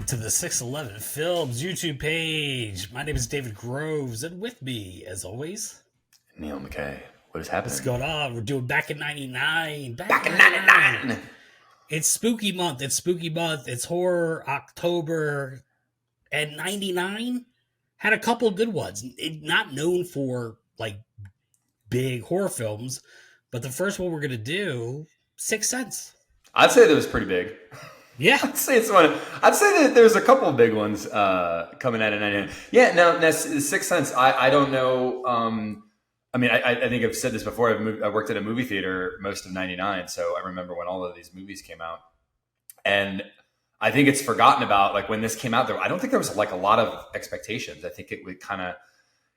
to the 611 Films YouTube page. My name is David Groves, and with me, as always, Neil McKay. What is what's happening? going on? We're doing Back in 99. Back in 99! It's spooky month. It's horror October. And 99 had a couple of good ones. Not known for, like, big horror films, but the first one we're going to do, Sixth Sense. I'd say that was pretty big. Yeah. I'd say that there's a couple of big ones coming out of 99. Yeah, now, Sixth Sense, I don't know. I think I've said this before. I worked at a movie theater most of 99, so I remember when all of these movies came out. And I think it's forgotten about, like, when this came out, I don't think there was, like, a lot of expectations. I think it kind of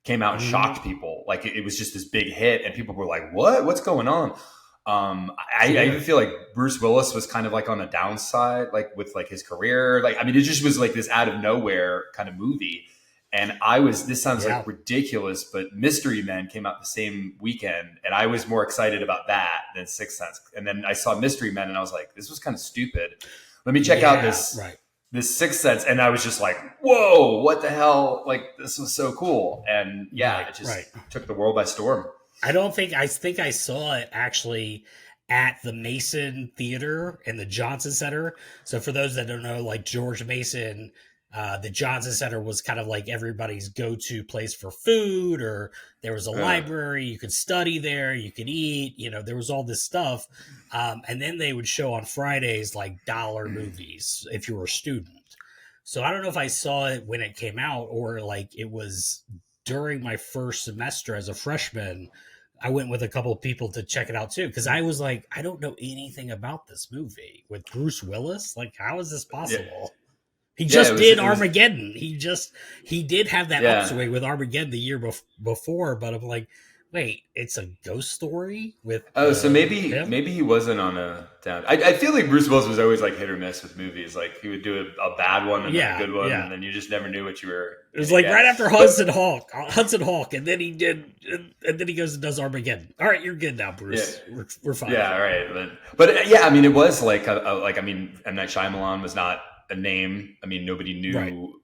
came out and shocked people. Like, it was just this big hit, and people were like, what's going on? I even feel like Bruce Willis was kind of like on the downside, like with like his career. Like, I mean, it just was like this out of nowhere kind of movie. And this sounds like ridiculous, but Mystery Men came out the same weekend, and I was more excited about that than Sixth Sense. And then I saw Mystery Men, and I was like, this was kind of stupid. Let me check out this Sixth Sense. And I was just like, whoa, what the hell? Like, this was so cool. And it just took the world by storm. I think I saw it actually at the Mason Theater and the Johnson Center. So for those that don't know, like George Mason, the Johnson Center was kind of like everybody's go-to place for food, or there was a library, you could study there, you could eat, there was all this stuff. And then they would show on Fridays like dollar movies if you were a student. So I don't know if I saw it when it came out or like it was during my first semester as a freshman. I went with a couple of people to check it out too, because I was like, I don't know anything about this movie with Bruce Willis. Like, how is this possible? Yeah. He just did Armageddon. He did have that upswing with Armageddon the year before, but I'm like, wait, it's a ghost story with so maybe he wasn't on a down. I feel like Bruce Willis was always like hit or miss with movies. Like, he would do a bad one and then a good one, and then you just never knew what you were. It was like right after Hudson Hawk, and then he did, and then he goes and does Armageddon. All right, you're good now, Bruce. Yeah. We're fine. Yeah, right. But I mean, it was like M. Night Shyamalan was not a name. I mean, nobody knew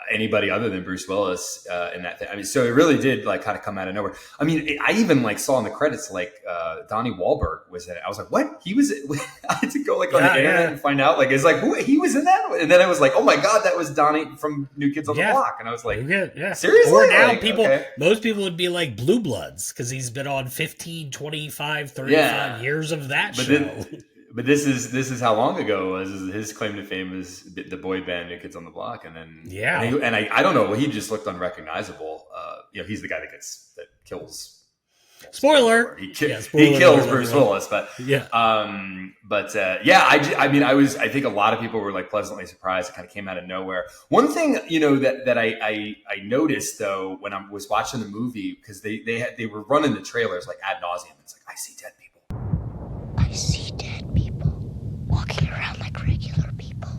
anybody other than Bruce Willis in that thing. I mean, so it really did like kind of come out of nowhere. I mean, I even like saw in the credits like Donnie Wahlberg was in it. I was like, what? He was? I had to go like on the internet and find out. Like, it's like, who, he was in that? And then I was like, oh my god, that was Donnie from New Kids on the Block. And I was like, seriously? Or now most people would be like Blue Bloods, because he's been on 15, 25, 35 years of that show. But this is how long ago it was. His claim to fame is the boy band New Kids on the Block, and then I don't know. He just looked unrecognizable. He's the guy that kills. Spoiler. He kills Bruce Willis, but I think a lot of people were like pleasantly surprised. It kind of came out of nowhere. One thing that I noticed though when I was watching the movie, because they were running the trailers like ad nauseum. It's like, I see dead people. I see dead people walking around like regular people.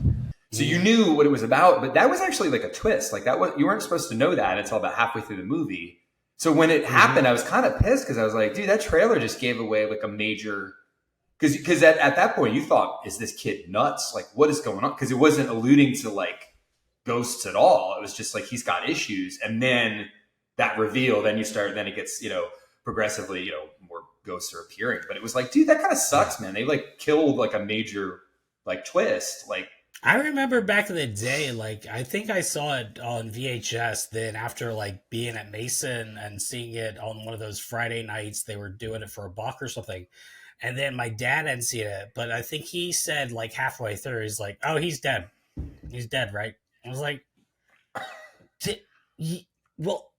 So you knew what it was about, but that was actually like a twist. Like, you weren't supposed to know that until about halfway through the movie. So when it happened, I was kind of pissed, because I was like, dude, that trailer just gave away like a major, because at that point you thought, is this kid nuts? Like, what is going on? Because it wasn't alluding to like ghosts at all. It was just like, he's got issues. And then that reveal, then it gets, progressively, more ghosts are appearing. But it was like, dude, that kind of sucks, man. They like killed like a major like twist. Like, I remember back in the day, like, I think I saw it on VHS. Then after like being at Mason and seeing it on one of those Friday nights, they were doing it for a buck or something. And then my dad hadn't seen it, but I think he said like halfway through, he's like, oh, he's dead. He's dead, right? I was like, well,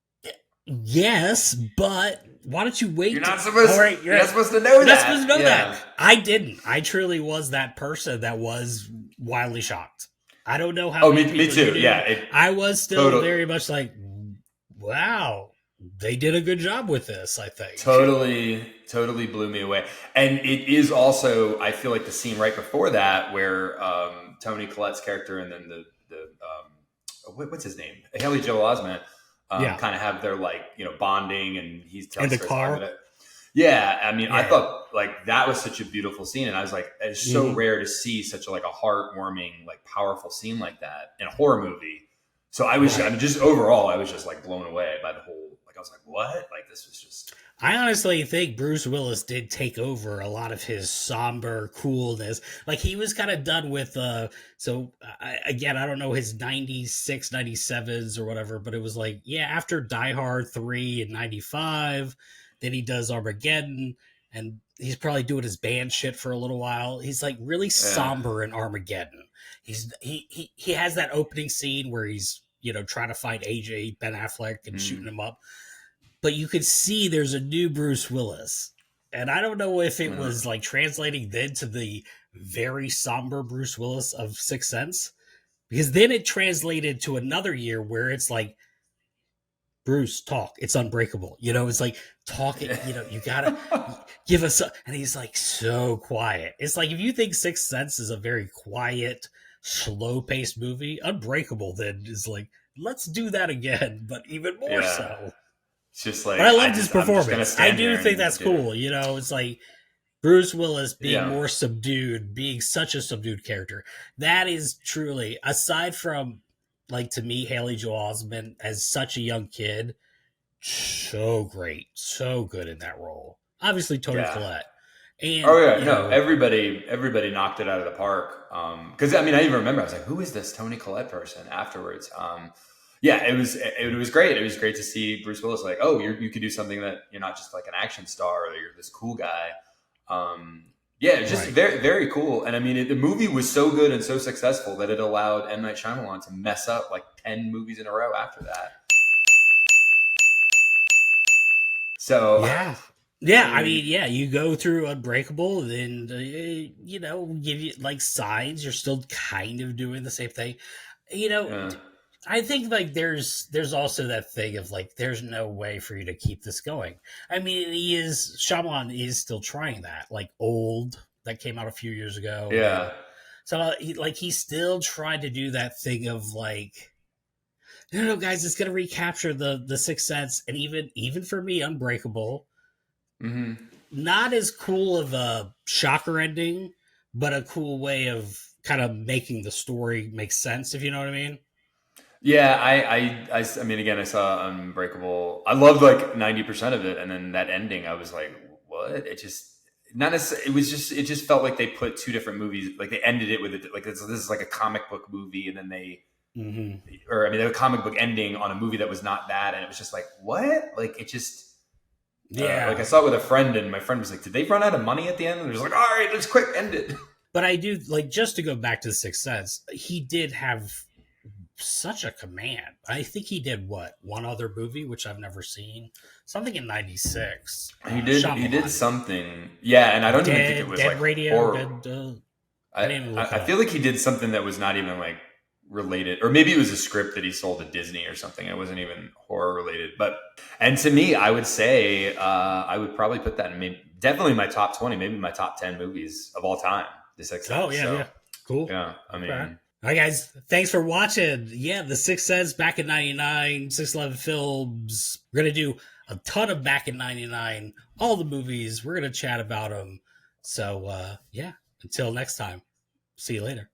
yes, but why don't you wait? You're not supposed to know that. You're not supposed to know that. I didn't. I truly was that person that was wildly shocked. I don't know how. Oh, me too. Yeah. I was still very much like, wow, they did a good job with this, I think. Totally blew me away. And it is also, I feel like, the scene right before that where Toni Collette's character and then the what's his name? Haley Joel Osment kind of have their like, bonding, and he's telling in the car. Yeah, I mean, I Yeah. thought like that was such a beautiful scene, and I was like, it's so rare to see such a, like a heartwarming, like powerful scene like that in a horror movie. So I was, I mean, just overall, I was just like blown away by the whole. Like I was like, what? Like this was just. I honestly think Bruce Willis did take over a lot of his somber coolness. Like he was kind of done with again, I don't know his 96, 97s or whatever, but it was like, yeah, after Die Hard 3 in 95, then he does Armageddon, and he's probably doing his band shit for a little while. He's like really somber in Armageddon. He has that opening scene where he's, trying to find AJ Ben Affleck and shooting him up. But you could see there's a new Bruce Willis. And I don't know if it was like translating then to the very somber Bruce Willis of Sixth Sense, because then it translated to another year where it's like, Bruce, talk. It's unbreakable. It's like talking, you gotta give us and he's like so quiet. It's like if you think Sixth Sense is a very quiet, slow-paced movie, Unbreakable then is like, let's do that again, but even more so. It's just like, but I love his performance. I do think that's cool. It's like Bruce Willis being more subdued, being such a subdued character. That is truly, aside from, like, to me, Haley Joel Osment as such a young kid, so great, so good in that role. Obviously, Toni Collette. And, everybody knocked it out of the park. Because I mean, I even remember I was like, "Who is this Toni Collette person?" Afterwards, it was great. It was great to see Bruce Willis like, oh, you could do something that you're not just like an action star or you're this cool guy. It was just very, very cool. And I mean, the movie was so good and so successful that it allowed M. Night Shyamalan to mess up like 10 movies in a row after that. So I mean, you go through Unbreakable, then give you like Signs. You're still kind of doing the same thing, I think like there's also that thing of like there's no way for you to keep this going. I mean, Shyamalan is still trying that. Like Old, that came out a few years ago. Yeah. So he's still trying to do that thing of like, no, guys, it's gonna recapture the Sixth Sense, and even for me, Unbreakable. Mm-hmm. Not as cool of a shocker ending, but a cool way of kind of making the story make sense, if you know what I mean. Yeah, I mean, again, I saw Unbreakable. I loved like 90% of it, and then that ending, I was like, "What?" It just not necessarily. It just felt like they put two different movies. Like they ended it with it. Like this is like a comic book movie, and then they, or I mean, they had a comic book ending on a movie that was not that, and it was just like, what? Like it just, like I saw it with a friend, and my friend was like, "Did they run out of money at the end?" And it was like, "All right, let's quick end it." But I do like, just to go back to the Sixth Sense, he did have such a command. I think he did one other movie which I've never seen, something in '96. He did something, and I don't even think it was Dead like Radio. horror. I feel like he did something that was not even like related, or maybe it was a script that he sold to Disney or something. It wasn't even horror related, and to me, I would say I would probably put that in definitely my top 20, maybe my top 10 movies of all time. The Sixth Sense. Oh yeah, cool. Yeah, I mean. Okay. All right, guys, thanks for watching. Yeah, The Sixth Sense back in 99, 611 Films. We're going to do a ton of back in 99, all the movies. We're going to chat about them. So, until next time, see you later.